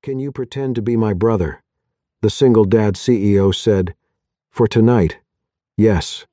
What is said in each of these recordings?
"Can you pretend to be my brother?" The single dad CEO said, "For tonight, yes."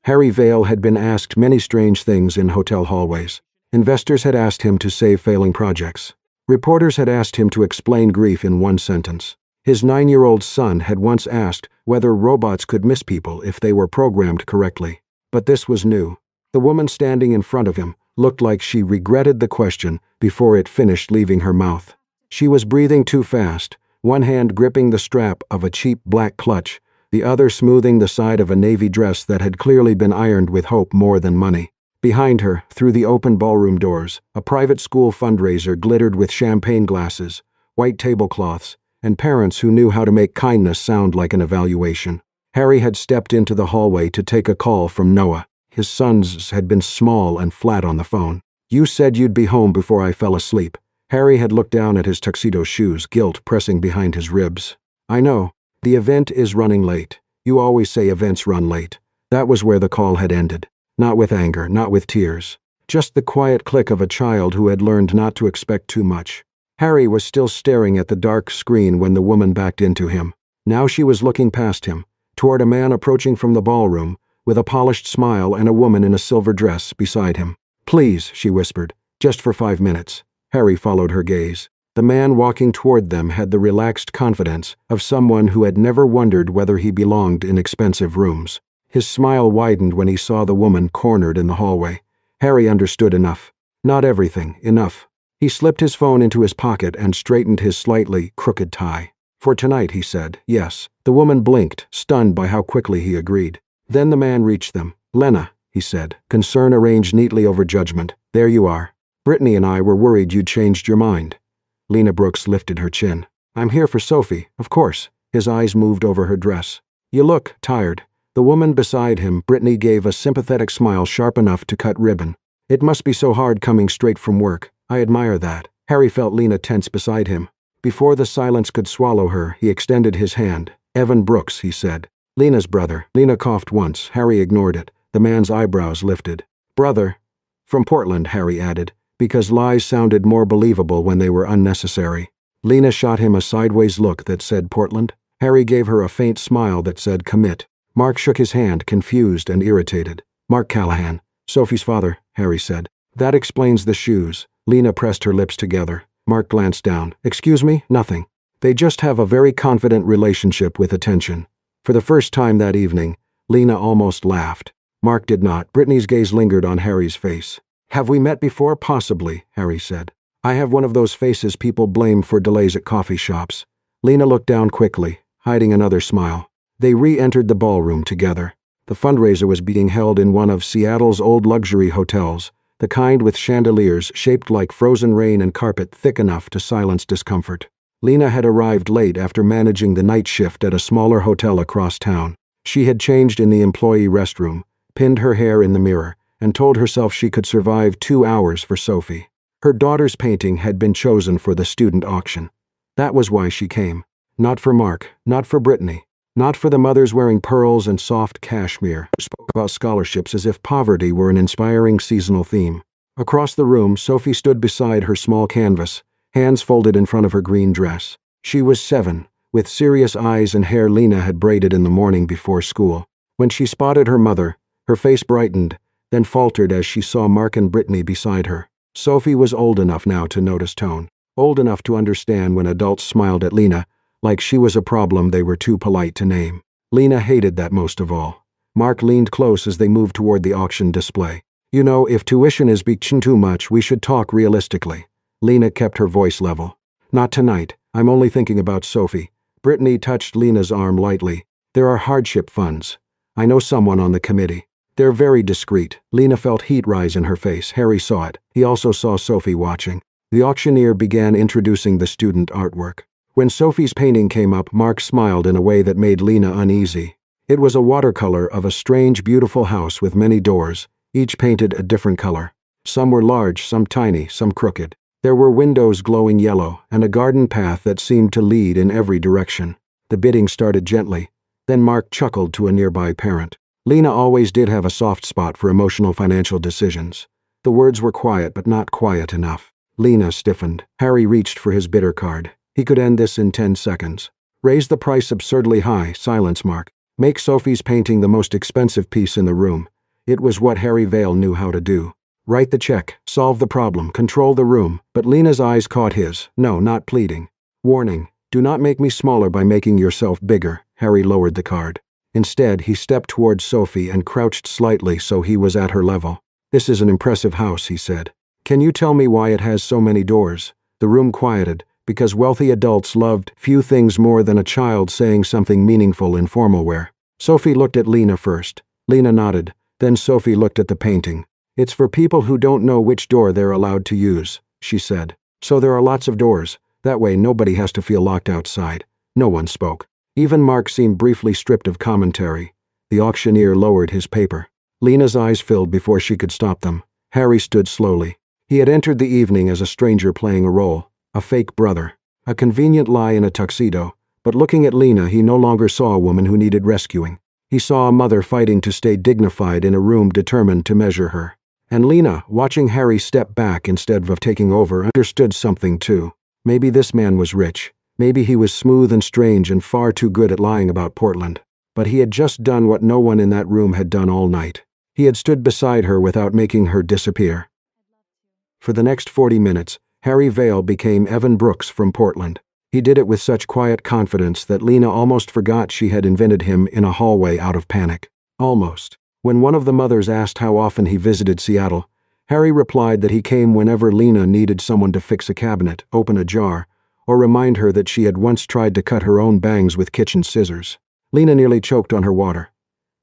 Harry Vale had been asked many strange things in hotel hallways. Investors had asked him to save failing projects. Reporters had asked him to explain grief in one sentence. His 9-year-old son had once asked whether robots could miss people if they were programmed correctly. But this was new. The woman standing in front of him looked like she regretted the question before it finished leaving her mouth. She was breathing too fast, one hand gripping the strap of a cheap black clutch, the other smoothing the side of a navy dress that had clearly been ironed with hope more than money. Behind her, through the open ballroom doors, a private school fundraiser glittered with champagne glasses, white tablecloths, and parents who knew how to make kindness sound like an evaluation. Harry had stepped into the hallway to take a call from Noah. His son's had been small and flat on the phone. "You said you'd be home before I fell asleep." Harry had looked down at his tuxedo shoes, guilt pressing behind his ribs. "I know. The event is running late. You always say events run late." That was where the call had ended. Not with anger, not with tears. Just the quiet click of a child who had learned not to expect too much. Harry was still staring at the dark screen when the woman backed into him. Now she was looking past him, toward a man approaching from the ballroom, with a polished smile and a woman in a silver dress beside him. "Please," she whispered, "just for 5 minutes." Harry followed her gaze. The man walking toward them had the relaxed confidence of someone who had never wondered whether he belonged in expensive rooms. His smile widened when he saw the woman cornered in the hallway. Harry understood enough. Not everything, enough. He slipped his phone into his pocket and straightened his slightly crooked tie. "For tonight," he said, "yes." The woman blinked, stunned by how quickly he agreed. Then the man reached them. "Lena," he said, concern arranged neatly over judgment. "There you are. Brittany and I were worried you'd changed your mind." Lena Brooks lifted her chin. "I'm here for Sophie, of course." His eyes moved over her dress. "You look tired." The woman beside him, Brittany, gave a sympathetic smile sharp enough to cut ribbon. "It must be so hard coming straight from work. I admire that." Harry felt Lena tense beside him. Before the silence could swallow her, he extended his hand. "Evan Brooks," he said. "Lena's brother." Lena coughed once. Harry ignored it. The man's eyebrows lifted. "Brother." "From Portland," Harry added, because lies sounded more believable when they were unnecessary. Lena shot him a sideways look that said Portland. Harry gave her a faint smile that said commit. Mark shook his hand, confused and irritated. "Mark Callahan, Sophie's father," Harry said. "That explains the shoes." Lena pressed her lips together. Mark glanced down. "Excuse me? Nothing." They just have a very confident relationship with attention. For the first time that evening, Lena almost laughed. Mark did not. Brittany's gaze lingered on Harry's face. "Have we met before? Possibly," Harry said. "I have one of those faces people blame for delays at coffee shops." Lena looked down quickly, hiding another smile. They re-entered the ballroom together. The fundraiser was being held in one of Seattle's old luxury hotels, the kind with chandeliers shaped like frozen rain and carpet thick enough to silence discomfort. Lena had arrived late after managing the night shift at a smaller hotel across town. She had changed in the employee restroom, pinned her hair in the mirror, and told herself she could survive 2 hours for Sophie. Her daughter's painting had been chosen for the student auction. That was why she came. Not for Mark, not for Brittany. Not for the mothers wearing pearls and soft cashmere who spoke about scholarships as if poverty were an inspiring seasonal theme. Across the room, Sophie stood beside her small canvas, hands folded in front of her green dress. She was 7, with serious eyes and hair Lena had braided in the morning before school. When she spotted her mother, her face brightened, then faltered as she saw Mark and Brittany beside her. Sophie was old enough now to notice tone, old enough to understand when adults smiled at Lena, like she was a problem they were too polite to name. Lena hated that most of all. Mark leaned close as they moved toward the auction display. "You know, if tuition is being too much, we should talk realistically." Lena kept her voice level. "Not tonight. I'm only thinking about Sophie." Brittany touched Lena's arm lightly. "There are hardship funds. I know someone on the committee. They're very discreet." Lena felt heat rise in her face. Harry saw it. He also saw Sophie watching. The auctioneer began introducing the student artwork. When Sophie's painting came up, Mark smiled in a way that made Lena uneasy. It was a watercolor of a strange, beautiful house with many doors, each painted a different color. Some were large, some tiny, some crooked. There were windows glowing yellow, and a garden path that seemed to lead in every direction. The bidding started gently. Then Mark chuckled to a nearby parent. Lena always did have a soft spot for emotional financial decisions. The words were quiet, but not quiet enough. Lena stiffened. Harry reached for his bidder card. He could end this in 10 seconds. Raise the price absurdly high, silence mark. Make Sophie's painting the most expensive piece in the room. It was what Harry Vale knew how to do. Write the check, solve the problem, control the room. But Lena's eyes caught his. No, not pleading. Warning, do not make me smaller by making yourself bigger. Harry lowered the card. Instead, he stepped towards Sophie and crouched slightly so he was at her level. This is an impressive house, he said. Can you tell me why it has so many doors? The room quieted, because wealthy adults loved few things more than a child saying something meaningful in formal wear. Sophie looked at Lena first. Lena nodded. Then Sophie looked at the painting. It's for people who don't know which door they're allowed to use, she said. So there are lots of doors. That way nobody has to feel locked outside. No one spoke. Even Mark seemed briefly stripped of commentary. The auctioneer lowered his paper. Lena's eyes filled before she could stop them. Harry stood slowly. He had entered the evening as a stranger playing a role, a fake brother, a convenient lie in a tuxedo, but looking at Lena he no longer saw a woman who needed rescuing. He saw a mother fighting to stay dignified in a room determined to measure her. And Lena, watching Harry step back instead of taking over, understood something too. Maybe this man was rich. Maybe he was smooth and strange and far too good at lying about Portland. But he had just done what no one in that room had done all night. He had stood beside her without making her disappear. For the next 40 minutes, Harry Vale became Evan Brooks from Portland. He did it with such quiet confidence that Lena almost forgot she had invented him in a hallway out of panic. Almost. When one of the mothers asked how often he visited Seattle, Harry replied that he came whenever Lena needed someone to fix a cabinet, open a jar, or remind her that she had once tried to cut her own bangs with kitchen scissors. Lena nearly choked on her water.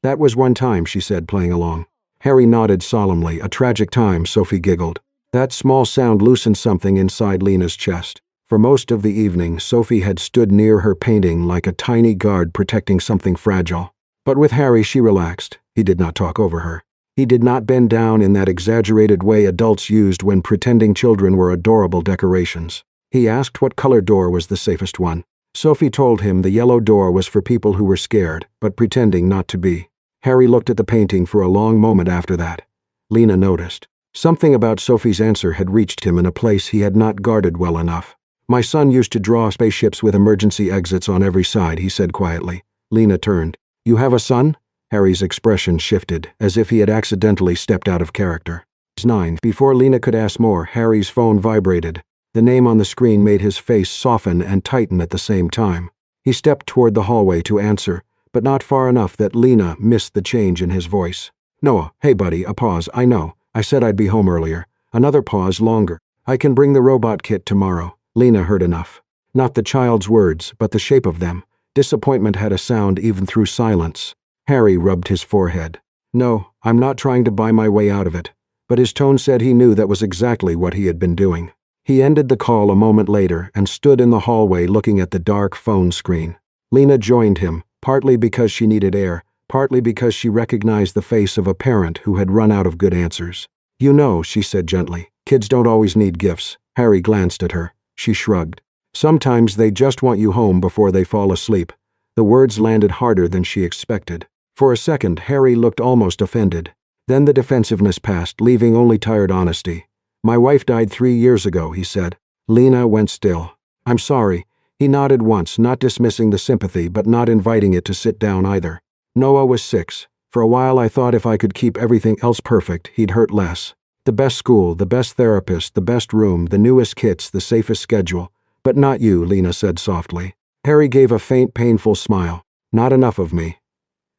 That was one time, she said, playing along. Harry nodded solemnly. A tragic time, Sophie giggled. That small sound loosened something inside Lena's chest. For most of the evening, Sophie had stood near her painting like a tiny guard protecting something fragile. But with Harry she relaxed. He did not talk over her. He did not bend down in that exaggerated way adults used when pretending children were adorable decorations. He asked what color door was the safest one. Sophie told him the yellow door was for people who were scared, but pretending not to be. Harry looked at the painting for a long moment after that. Lena noticed. Something about Sophie's answer had reached him in a place he had not guarded well enough. My son used to draw spaceships with emergency exits on every side, he said quietly. Lena turned. You have a son? Harry's expression shifted, as if he had accidentally stepped out of character. He's 9. Before Lena could ask more, Harry's phone vibrated. The name on the screen made his face soften and tighten at the same time. He stepped toward the hallway to answer, but not far enough that Lena missed the change in his voice. Noah, hey buddy, a pause, I know. I said I'd be home earlier. Another pause, longer. I can bring the robot kit tomorrow. Lena heard enough. Not the child's words, but the shape of them. Disappointment had a sound even through silence. Harry rubbed his forehead. No, I'm not trying to buy my way out of it. But his tone said he knew that was exactly what he had been doing. He ended the call a moment later and stood in the hallway looking at the dark phone screen. Lena joined him, partly because she needed air, partly because she recognized the face of a parent who had run out of good answers. You know, she said gently, kids don't always need gifts. Harry glanced at her. She shrugged. Sometimes they just want you home before they fall asleep. The words landed harder than she expected. For a second, Harry looked almost offended. Then the defensiveness passed, leaving only tired honesty. My wife died 3 years ago, he said. Lena went still. I'm sorry. He nodded once, not dismissing the sympathy, but not inviting it to sit down either. Noah was 6. For a while I thought if I could keep everything else perfect, he'd hurt less. The best school, the best therapist, the best room, the newest kits, the safest schedule. But not you, Lena said softly. Harry gave a faint, painful smile. Not enough of me.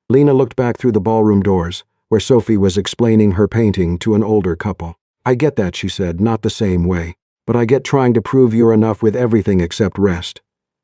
Lena looked back through the ballroom doors, where Sophie was explaining her painting to an older couple. I get that, she said, not the same way. But I get trying to prove you're enough with everything except rest.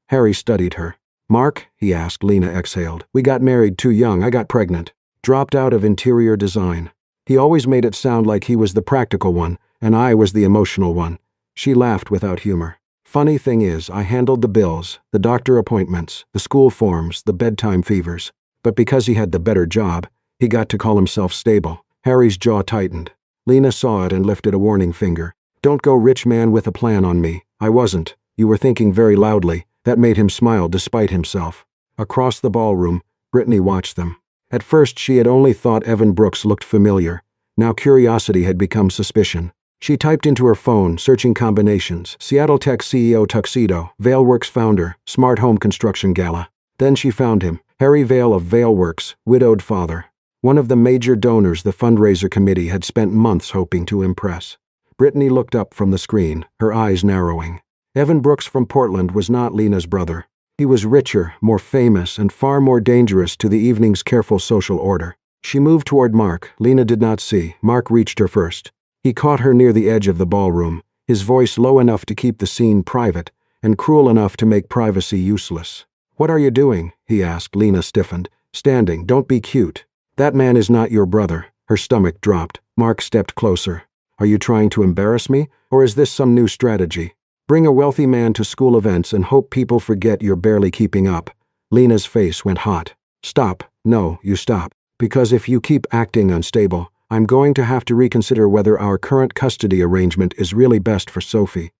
Harry studied her. Mark, he asked. Lena exhaled. We got married too young. I got pregnant. Dropped out of interior design. He always made it sound like he was the practical one, and I was the emotional one. She laughed without humor. Funny thing is, I handled the bills, the doctor appointments, the school forms, the bedtime fevers. But because he had the better job, he got to call himself stable. Harry's jaw tightened. Lena saw it and lifted a warning finger. Don't go rich man with a plan on me. I wasn't. You were thinking very loudly. That made him smile despite himself. Across the ballroom, Brittany watched them. At first she had only thought Evan Brooks looked familiar. Now curiosity had become suspicion. She typed into her phone, searching combinations: Seattle Tech CEO tuxedo, Valeworks founder, smart home construction gala. Then she found him, Harry Vale of Valeworks, widowed father. One of the major donors the fundraiser committee had spent months hoping to impress. Brittany looked up from the screen, her eyes narrowing. Evan Brooks from Portland was not Lena's brother. He was richer, more famous, and far more dangerous to the evening's careful social order. She moved toward Mark. Lena did not see. Mark reached her first. He caught her near the edge of the ballroom, his voice low enough to keep the scene private, and cruel enough to make privacy useless. "What are you doing?" he asked. Lena stiffened. "Standing. Don't be cute. That man is not your brother." Her stomach dropped. Mark stepped closer. "Are you trying to embarrass me, or is this some new strategy? Bring a wealthy man to school events and hope people forget you're barely keeping up." Lena's face went hot. "Stop. No, you stop. Because if you keep acting unstable, I'm going to have to reconsider whether our current custody arrangement is really best for Sophie."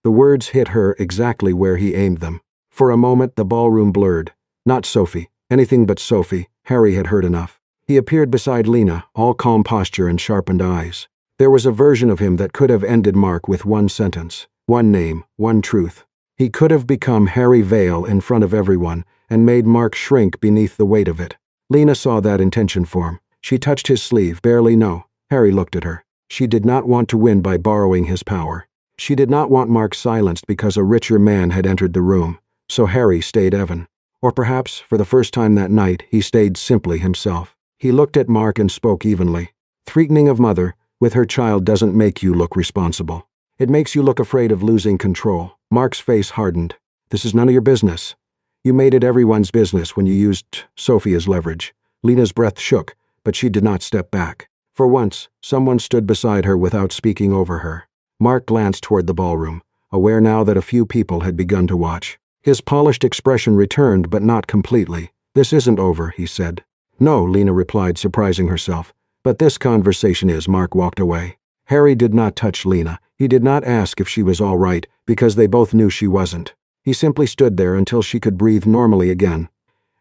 The words hit her exactly where he aimed them. For a moment the ballroom blurred. Not Sophie. Anything but Sophie. Harry had heard enough. He appeared beside Lena, all calm posture and sharpened eyes. There was a version of him that could have ended Mark with one sentence. One name, one truth. He could have become Harry Vale in front of everyone and made Mark shrink beneath the weight of it. Lena saw that intention form. She touched his sleeve. Barely. No. Harry looked at her. She did not want to win by borrowing his power. She did not want Mark silenced because a richer man had entered the room. So Harry stayed Evan. Or perhaps, for the first time that night, he stayed simply himself. He looked at Mark and spoke evenly. "Threatening of mother with her child doesn't make you look responsible. It makes you look afraid of losing control." Mark's face hardened. "This is none of your business. You made it everyone's business when you used Sophie as leverage." Lena's breath shook, but she did not step back. For once, someone stood beside her without speaking over her. Mark glanced toward the ballroom, aware now that a few people had begun to watch. His polished expression returned, but not completely. "This isn't over," he said. "No," Lena replied, surprising herself. "But this conversation is." Mark walked away. Harry did not touch Lena. He did not ask if she was all right, because they both knew she wasn't. He simply stood there until she could breathe normally again.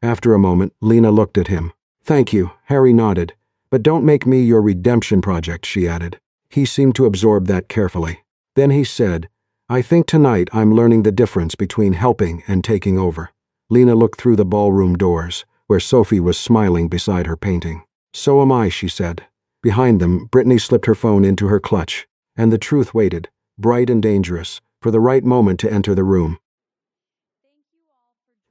After a moment, Lena looked at him. "Thank you," Harry nodded. "But don't make me your redemption project," she added. He seemed to absorb that carefully. Then he said, "I think tonight I'm learning the difference between helping and taking over." Lena looked through the ballroom doors, where Sophie was smiling beside her painting. "So am I," she said. Behind them, Brittany slipped her phone into her clutch, and the truth waited, bright and dangerous, for the right moment to enter the room.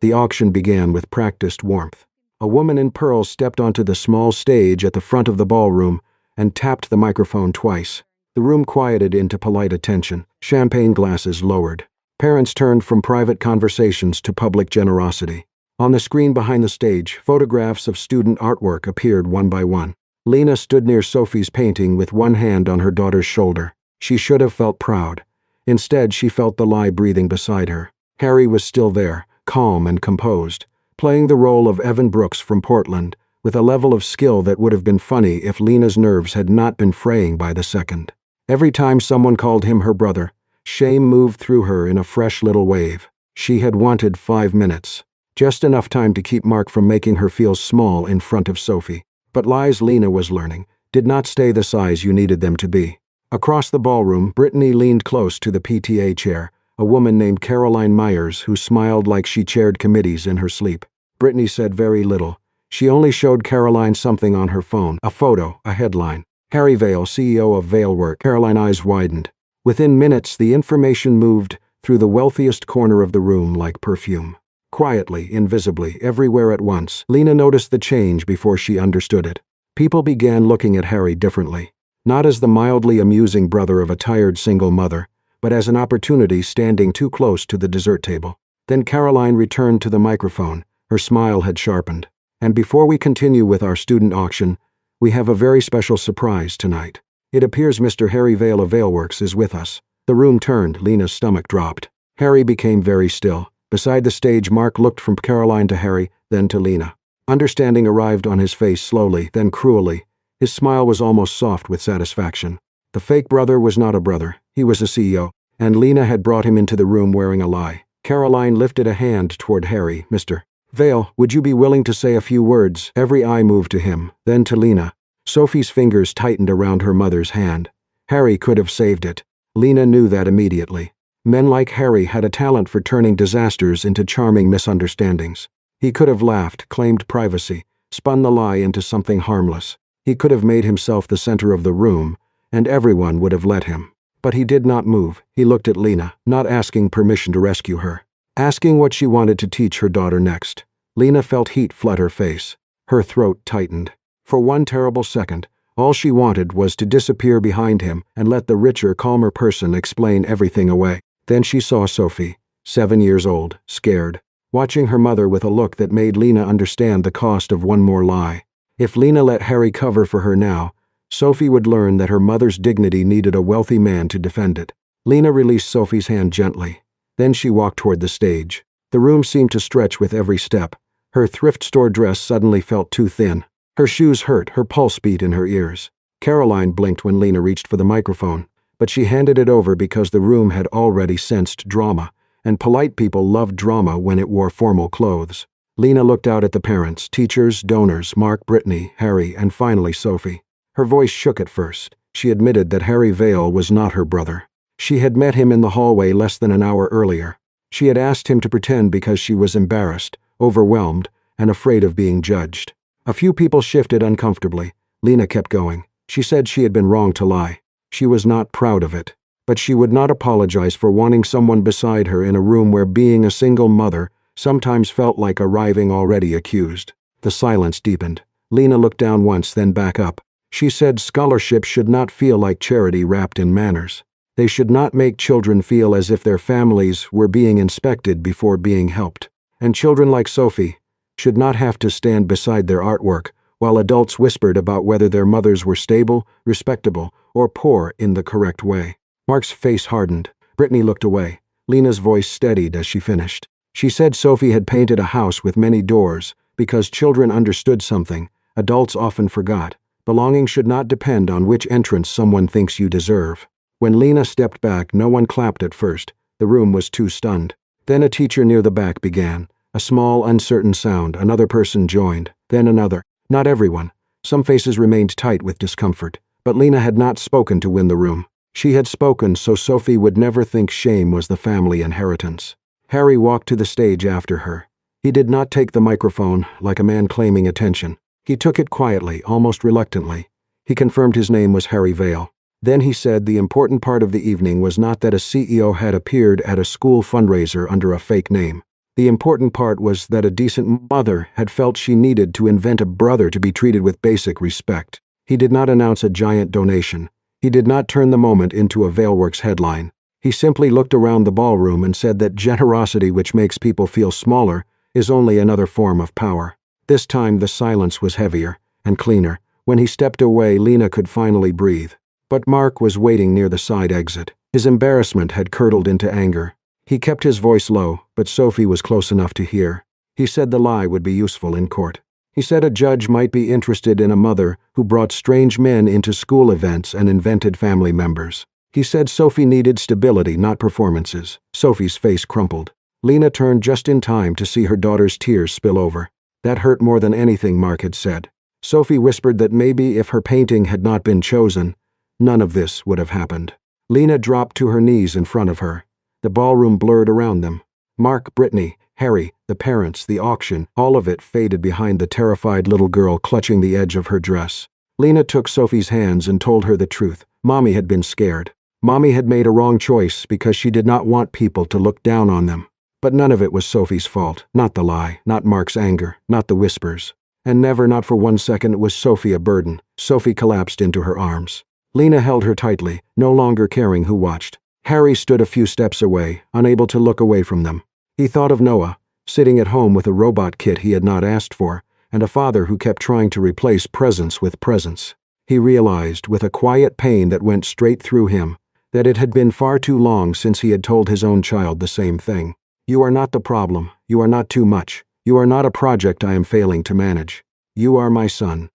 The auction began with practiced warmth. A woman in pearls stepped onto the small stage at the front of the ballroom and tapped the microphone twice. The room quieted into polite attention, champagne glasses lowered. Parents turned from private conversations to public generosity. On the screen behind the stage, photographs of student artwork appeared one by one. Lena stood near Sophie's painting with one hand on her daughter's shoulder. She should have felt proud. Instead, she felt the lie breathing beside her. Harry was still there, calm and composed, playing the role of Evan Brooks from Portland, with a level of skill that would have been funny if Lena's nerves had not been fraying by the second. Every time someone called him her brother, shame moved through her in a fresh little wave. She had wanted 5 minutes. Just enough time to keep Mark from making her feel small in front of Sophie. But lies Lena was learning did not stay the size you needed them to be. Across the ballroom, Brittany leaned close to the PTA chair, a woman named Caroline Myers who smiled like she chaired committees in her sleep. Brittany said very little. She only showed Caroline something on her phone, a photo, a headline. "Harry Vale, CEO of Valeworks." Caroline's eyes widened. Within minutes, the information moved through the wealthiest corner of the room like perfume. Quietly, invisibly, everywhere at once, Lena noticed the change before she understood it. People began looking at Harry differently, not as the mildly amusing brother of a tired single mother, but as an opportunity standing too close to the dessert table. Then Caroline returned to the microphone. Her smile had sharpened. "And before we continue with our student auction, we have a very special surprise tonight. It appears Mr. Harry Vale of Valeworks is with us." The room turned. Lena's stomach dropped. Harry became very still. Beside the stage, Mark looked from Caroline to Harry, then to Lena. Understanding arrived on his face slowly, then cruelly. His smile was almost soft with satisfaction. The fake brother was not a brother. He was a CEO, and Lena had brought him into the room wearing a lie. Caroline lifted a hand toward Harry. "Mr. Vale, would you be willing to say a few words?" Every eye moved to him, then to Lena. Sophie's fingers tightened around her mother's hand. Harry could have saved it. Lena knew that immediately. Men like Harry had a talent for turning disasters into charming misunderstandings. He could have laughed, claimed privacy, spun the lie into something harmless. He could have made himself the center of the room, and everyone would have let him. But he did not move. He looked at Lena, not asking permission to rescue her, asking what she wanted to teach her daughter next. Lena felt heat flood her face. Her throat tightened. For one terrible second, all she wanted was to disappear behind him and let the richer, calmer person explain everything away. Then she saw Sophie, 7 years old, scared, watching her mother with a look that made Lena understand the cost of one more lie. If Lena let Harry cover for her now, Sophie would learn that her mother's dignity needed a wealthy man to defend it. Lena released Sophie's hand gently. Then she walked toward the stage. The room seemed to stretch with every step. Her thrift store dress suddenly felt too thin. Her shoes hurt, her pulse beat in her ears. Caroline blinked when Lena reached for the microphone, but she handed it over because the room had already sensed drama, and polite people loved drama when it wore formal clothes. Lena looked out at the parents, teachers, donors, Mark, Brittany, Harry, and finally Sophie. Her voice shook at first. She admitted that Harry Vale was not her brother. She had met him in the hallway less than an hour earlier. She had asked him to pretend because she was embarrassed, overwhelmed, and afraid of being judged. A few people shifted uncomfortably. Lena kept going. She said she had been wrong to lie. She was not proud of it. But she would not apologize for wanting someone beside her in a room where being a single mother sometimes felt like arriving already accused. The silence deepened. Lena looked down once, then back up. She said scholarship should not feel like charity wrapped in manners. They should not make children feel as if their families were being inspected before being helped. And children like Sophie should not have to stand beside their artwork while adults whispered about whether their mothers were stable, respectable, or poor in the correct way. Mark's face hardened. Brittany looked away. Lena's voice steadied as she finished. She said Sophie had painted a house with many doors because children understood something adults often forgot. Belonging should not depend on which entrance someone thinks you deserve. When Lena stepped back, no one clapped at first. The room was too stunned. Then a teacher near the back began. A small, uncertain sound. Another person joined. Then another. Not everyone. Some faces remained tight with discomfort. But Lena had not spoken to win the room. She had spoken so Sophie would never think shame was the family inheritance. Harry walked to the stage after her. He did not take the microphone like a man claiming attention. He took it quietly, almost reluctantly. He confirmed his name was Harry Vale. Then he said the important part of the evening was not that a CEO had appeared at a school fundraiser under a fake name. The important part was that a decent mother had felt she needed to invent a brother to be treated with basic respect. He did not announce a giant donation. He did not turn the moment into a Valeworks headline. He simply looked around the ballroom and said that generosity which makes people feel smaller is only another form of power. This time the silence was heavier and cleaner. When he stepped away, Lena could finally breathe. But Mark was waiting near the side exit. His embarrassment had curdled into anger. He kept his voice low, but Sophie was close enough to hear. He said the lie would be useful in court. He said a judge might be interested in a mother who brought strange men into school events and invented family members. He said Sophie needed stability, not performances. Sophie's face crumpled. Lena turned just in time to see her daughter's tears spill over. That hurt more than anything Mark had said. Sophie whispered that maybe if her painting had not been chosen, none of this would have happened. Lena dropped to her knees in front of her. The ballroom blurred around them. Mark, Brittany, Harry, the parents, the auction, all of it faded behind the terrified little girl clutching the edge of her dress. Lena took Sophie's hands and told her the truth. Mommy had been scared. Mommy had made a wrong choice because she did not want people to look down on them. But none of it was Sophie's fault. Not the lie, not Mark's anger, not the whispers. And never, not for 1 second, was Sophie a burden. Sophie collapsed into her arms. Lena held her tightly, no longer caring who watched. Harry stood a few steps away, unable to look away from them. He thought of Noah, sitting at home with a robot kit he had not asked for, and a father who kept trying to replace presence with presence. He realized, with a quiet pain that went straight through him, that it had been far too long since he had told his own child the same thing. You are not the problem. You are not too much. You are not a project I am failing to manage. You are my son.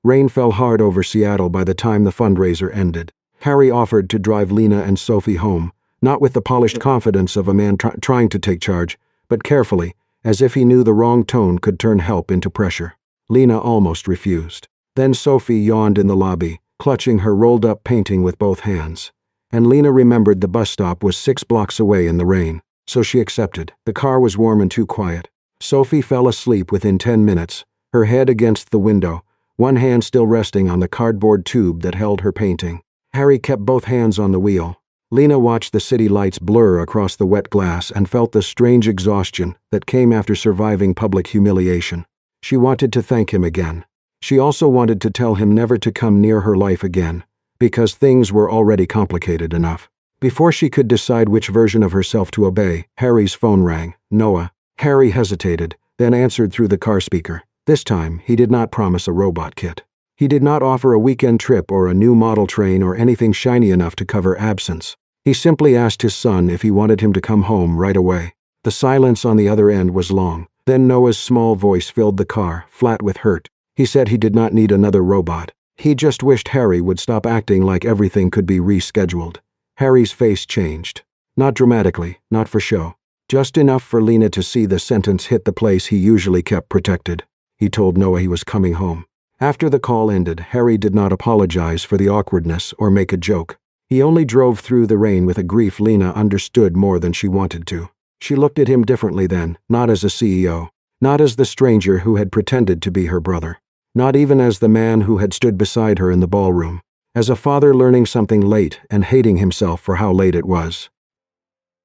Rain fell hard over Seattle by the time the fundraiser ended. Harry offered to drive Lena and Sophie home, not with the polished confidence of a man trying to take charge, but carefully, as if he knew the wrong tone could turn help into pressure. Lena almost refused. Then Sophie yawned in the lobby, clutching her rolled-up painting with both hands. And Lena remembered the bus stop was 6 blocks away in the rain, so she accepted. The car was warm and too quiet. Sophie fell asleep within 10 minutes, her head against the window, one hand still resting on the cardboard tube that held her painting. Harry kept both hands on the wheel. Lena watched the city lights blur across the wet glass and felt the strange exhaustion that came after surviving public humiliation. She wanted to thank him again. She also wanted to tell him never to come near her life again, because things were already complicated enough. Before she could decide which version of herself to obey, Harry's phone rang. Noah. Harry hesitated, then answered through the car speaker. This time, he did not promise a robot kit. He did not offer a weekend trip or a new model train or anything shiny enough to cover absence. He simply asked his son if he wanted him to come home right away. The silence on the other end was long. Then Noah's small voice filled the car, flat with hurt. He said he did not need another robot. He just wished Harry would stop acting like everything could be rescheduled. Harry's face changed. Not dramatically, not for show. Just enough for Lena to see the sentence hit the place he usually kept protected. He told Noah he was coming home. After the call ended, Harry did not apologize for the awkwardness or make a joke. He only drove through the rain with a grief Lena understood more than she wanted to. She looked at him differently then, not as a CEO, not as the stranger who had pretended to be her brother, not even as the man who had stood beside her in the ballroom, as a father learning something late and hating himself for how late it was.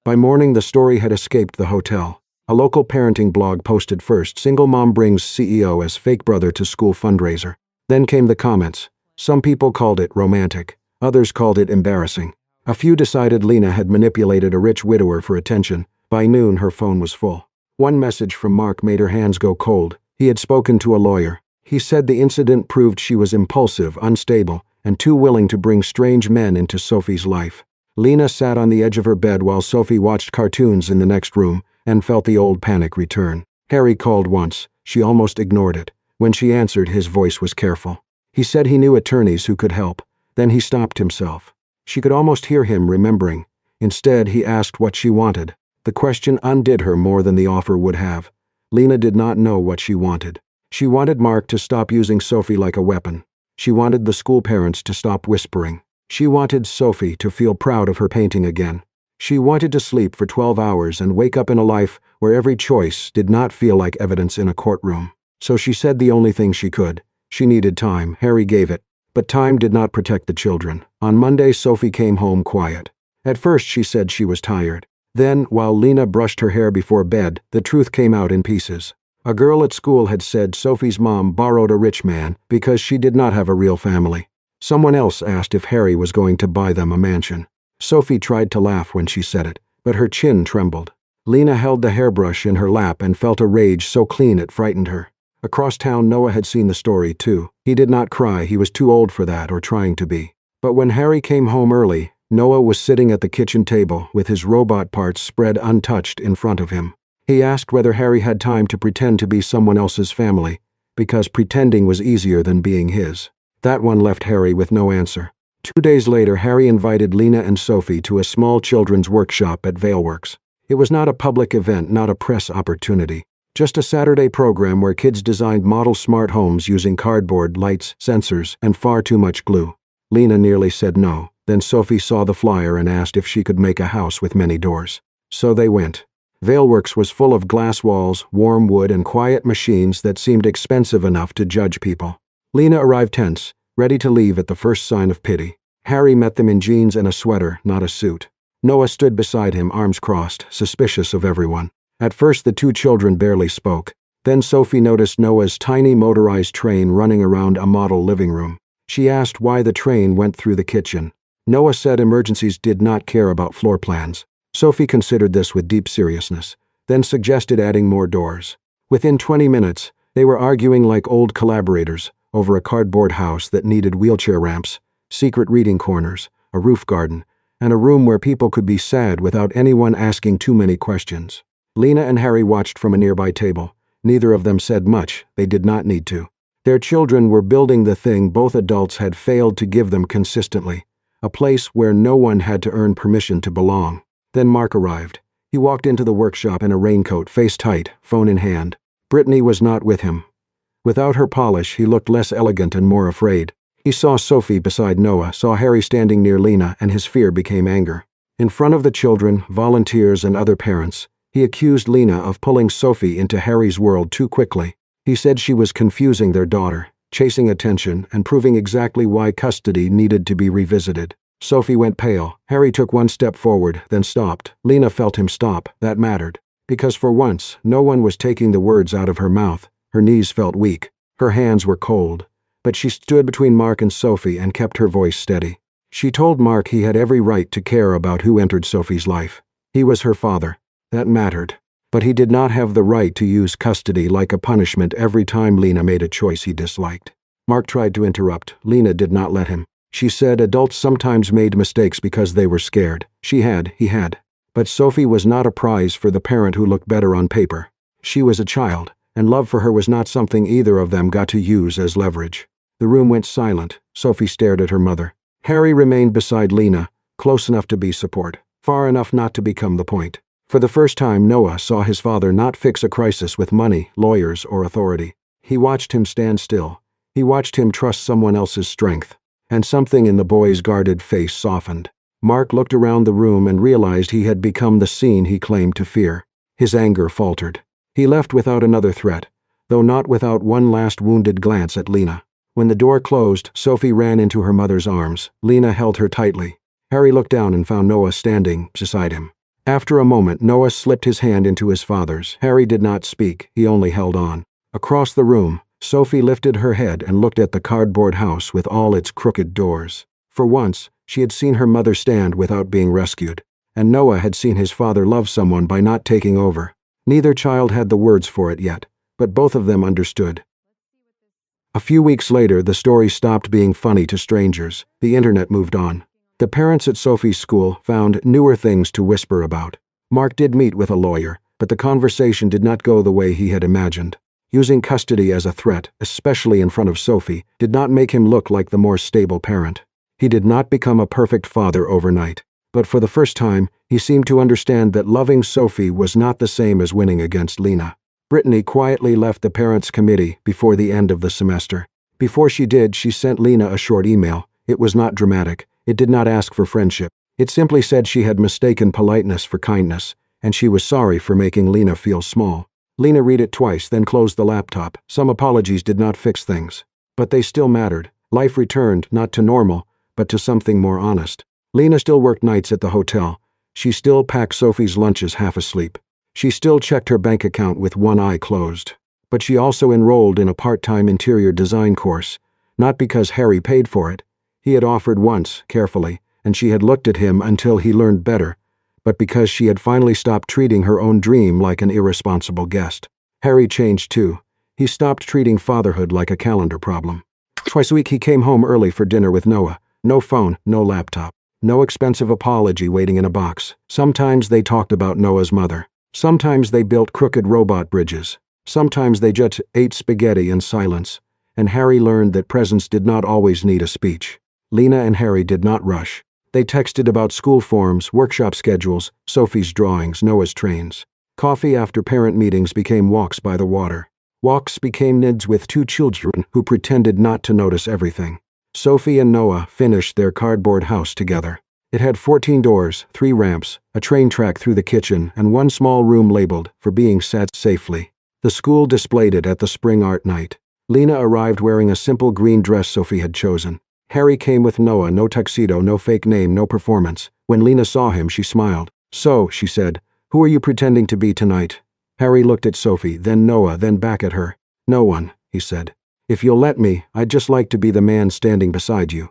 By morning, the story had escaped the hotel. A local parenting blog posted first, "Single mom brings CEO as fake brother to school fundraiser." Then came the comments. Some people called it romantic. Others called it embarrassing. A few decided Lena had manipulated a rich widower for attention. By noon, her phone was full. One message from Mark made her hands go cold. He had spoken to a lawyer. He said the incident proved she was impulsive, unstable, and too willing to bring strange men into Sophie's life. Lena sat on the edge of her bed while Sophie watched cartoons in the next room and felt the old panic return. Harry called once. She almost ignored it. When she answered, his voice was careful. He said he knew attorneys who could help. Then he stopped himself. She could almost hear him remembering. Instead, he asked what she wanted. The question undid her more than the offer would have. Lena did not know what she wanted. She wanted Mark to stop using Sophie like a weapon. She wanted the school parents to stop whispering. She wanted Sophie to feel proud of her painting again. She wanted to sleep for 12 hours and wake up in a life where every choice did not feel like evidence in a courtroom. So she said the only thing she could. She needed time. Harry gave it. But time did not protect the children. On Monday, Sophie came home quiet. At first, she said she was tired. Then, while Lena brushed her hair before bed, the truth came out in pieces. A girl at school had said Sophie's mom borrowed a rich man because she did not have a real family. Someone else asked if Harry was going to buy them a mansion. Sophie tried to laugh when she said it, but her chin trembled. Lena held the hairbrush in her lap and felt a rage so clean it frightened her. Across town, Noah had seen the story, too. He did not cry. He was too old for that, or trying to be. But when Harry came home early, Noah was sitting at the kitchen table with his robot parts spread untouched in front of him. He asked whether Harry had time to pretend to be someone else's family, because pretending was easier than being his. That one left Harry with no answer. 2 days later, Harry invited Lena and Sophie to a small children's workshop at Valeworks. It was not a public event, not a press opportunity. Just a Saturday program where kids designed model smart homes using cardboard, lights, sensors, and far too much glue. Lena nearly said no. Then Sophie saw the flyer and asked if she could make a house with many doors. So they went. Valeworks was full of glass walls, warm wood, and quiet machines that seemed expensive enough to judge people. Lena arrived tense, ready to leave at the first sign of pity. Harry met them in jeans and a sweater, not a suit. Noah stood beside him, arms crossed, suspicious of everyone. At first, the two children barely spoke. Then Sophie noticed Noah's tiny motorized train running around a model living room. She asked why the train went through the kitchen. Noah said emergencies did not care about floor plans. Sophie considered this with deep seriousness, then suggested adding more doors. Within 20 minutes, they were arguing like old collaborators over a cardboard house that needed wheelchair ramps, secret reading corners, a roof garden, and a room where people could be sad without anyone asking too many questions. Lena and Harry watched from a nearby table. Neither of them said much. They did not need to. Their children were building the thing both adults had failed to give them consistently, a place where no one had to earn permission to belong. Then Mark arrived. He walked into the workshop in a raincoat, face tight, phone in hand. Brittany was not with him. Without her polish, he looked less elegant and more afraid. He saw Sophie beside Noah, saw Harry standing near Lena, and his fear became anger. In front of the children, volunteers, and other parents, he accused Lena of pulling Sophie into Harry's world too quickly. He said she was confusing their daughter, chasing attention, and proving exactly why custody needed to be revisited. Sophie went pale. Harry took one step forward, then stopped. Lena felt him stop. That mattered. Because for once, no one was taking the words out of her mouth. Her knees felt weak. Her hands were cold. But she stood between Mark and Sophie and kept her voice steady. She told Mark he had every right to care about who entered Sophie's life. He was her father. That mattered. But he did not have the right to use custody like a punishment every time Lena made a choice he disliked. Mark tried to interrupt. Lena did not let him. She said adults sometimes made mistakes because they were scared. He had. But Sophie was not a prize for the parent who looked better on paper. She was a child, and love for her was not something either of them got to use as leverage. The room went silent. Sophie stared at her mother. Harry remained beside Lena, close enough to be support, far enough not to become the point. For the first time, Noah saw his father not fix a crisis with money, lawyers, or authority. He watched him stand still. He watched him trust someone else's strength. And something in the boy's guarded face softened. Mark looked around the room and realized he had become the scene he claimed to fear. His anger faltered. He left without another threat, though not without one last wounded glance at Lena. When the door closed, Sophie ran into her mother's arms. Lena held her tightly. Harry looked down and found Noah standing beside him. After a moment, Noah slipped his hand into his father's. Harry did not speak. He only held on. Across the room, Sophie lifted her head and looked at the cardboard house with all its crooked doors. For once, she had seen her mother stand without being rescued, and Noah had seen his father love someone by not taking over. Neither child had the words for it yet, but both of them understood. A few weeks later, the story stopped being funny to strangers. The internet moved on. The parents at Sophie's school found newer things to whisper about. Mark did meet with a lawyer, but the conversation did not go the way he had imagined. Using custody as a threat, especially in front of Sophie, did not make him look like the more stable parent. He did not become a perfect father overnight, but for the first time, he seemed to understand that loving Sophie was not the same as winning against Lena. Brittany quietly left the parents' committee before the end of the semester. Before she did, she sent Lena a short email. It was not dramatic. It did not ask for friendship. It simply said she had mistaken politeness for kindness, and she was sorry for making Lena feel small. Lena read it twice, then closed the laptop. Some apologies did not fix things. But they still mattered. Life returned, not to normal, but to something more honest. Lena still worked nights at the hotel. She still packed Sophie's lunches half asleep. She still checked her bank account with one eye closed. But she also enrolled in a part-time interior design course, not because Harry paid for it. He had offered once, carefully, and she had looked at him until he learned better, but because she had finally stopped treating her own dream like an irresponsible guest. Harry changed too. He stopped treating fatherhood like a calendar problem. Twice a week he came home early for dinner with Noah. No phone, no laptop, no expensive apology waiting in a box. Sometimes they talked about Noah's mother. Sometimes they built crooked robot bridges. Sometimes they just ate spaghetti in silence. And Harry learned that presence did not always need a speech. Lena and Harry did not rush. They texted about school forms, workshop schedules, Sophie's drawings, Noah's trains. Coffee after parent meetings became walks by the water. Walks became nids with two children who pretended not to notice everything. Sophie and Noah finished their cardboard house together. It had 14 doors, 3 ramps, a train track through the kitchen, and one small room labeled, "For being sat safely." The school displayed it at the spring art night. Lena arrived wearing a simple green dress Sophie had chosen. Harry came with Noah, no tuxedo, no fake name, no performance. When Lena saw him, she smiled. "So," she said, "who are you pretending to be tonight?" Harry looked at Sophie, then Noah, then back at her. "No one," he said. "If you'll let me, I'd just like to be the man standing beside you."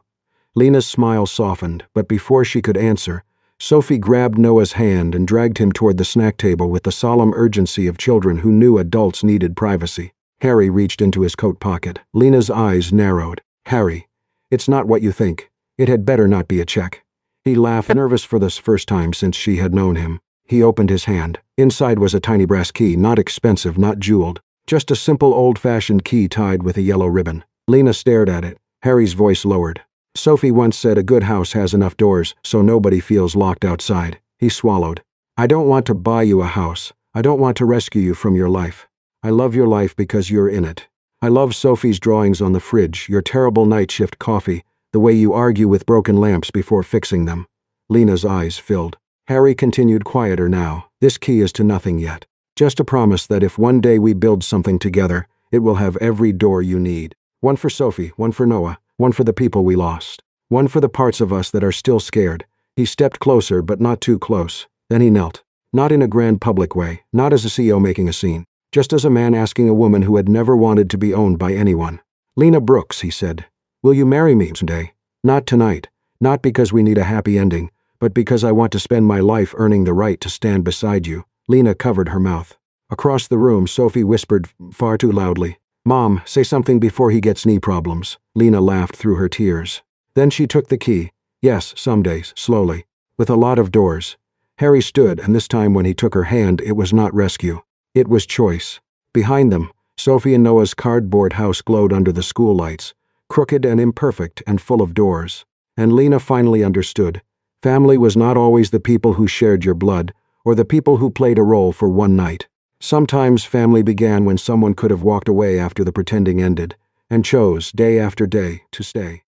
Lena's smile softened, but before she could answer, Sophie grabbed Noah's hand and dragged him toward the snack table with the solemn urgency of children who knew adults needed privacy. Harry reached into his coat pocket. Lena's eyes narrowed. "Harry, it's not what you think. It had better not be a check." He laughed, nervous for the first time since she had known him. He opened his hand. Inside was a tiny brass key, not expensive, not jeweled. Just a simple old-fashioned key tied with a yellow ribbon. Lena stared at it. Harry's voice lowered. "Sophie once said a good house has enough doors so nobody feels locked outside." He swallowed. "I don't want to buy you a house. I don't want to rescue you from your life. I love your life because you're in it. I love Sophie's drawings on the fridge, your terrible night shift coffee, the way you argue with broken lamps before fixing them. Lena's eyes filled. Harry continued quieter now. This key is to nothing yet. Just a promise that if one day we build something together, it will have every door you need. One for Sophie, one for Noah, one for the people we lost. One for the parts of us that are still scared. He stepped closer, but not too close. Then he knelt. Not in a grand public way, not as a CEO making a scene, just as a man asking a woman who had never wanted to be owned by anyone. Lena Brooks, he said, will you marry me someday? Not tonight. Not because we need a happy ending, but because I want to spend my life earning the right to stand beside you. Lena covered her mouth. Across the room, Sophie whispered far too loudly, Mom, say something before he gets knee problems. Lena laughed through her tears. Then she took the key. Yes, some days, slowly, with a lot of doors. Harry stood, and this time when he took her hand, it was not rescue. It was choice. Behind them, Sophie and Noah's cardboard house glowed under the school lights, crooked and imperfect and full of doors. And Lena finally understood. Family was not always the people who shared your blood, or the people who played a role for one night. Sometimes family began when someone could have walked away after the pretending ended, and chose, day after day, to stay.